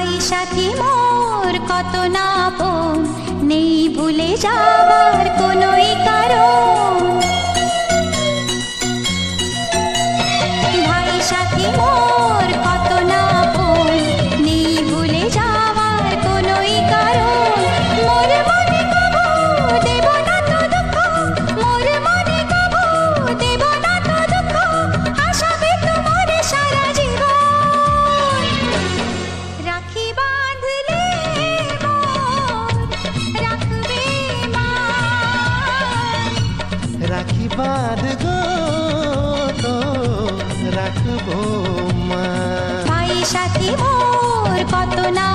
ভাই সাথী মোর কত না আপন, নেই ভুলে যাবার কোনোই কারণ। ভাই সাথী মোর কত না আপন, নেই ভুলে যাবার কোনোই কারণ। মোর মনে কবু দেব না তো দুঃখ, মোর মনে কবু দেব না তো দুঃখ, আশাবে তোমার সারা জীবন। রাখি বাঁধলে মোর রাখবে মা, রাখি বাঁধ গো তো রাখবো মা। ভাই সাথী মোর কত না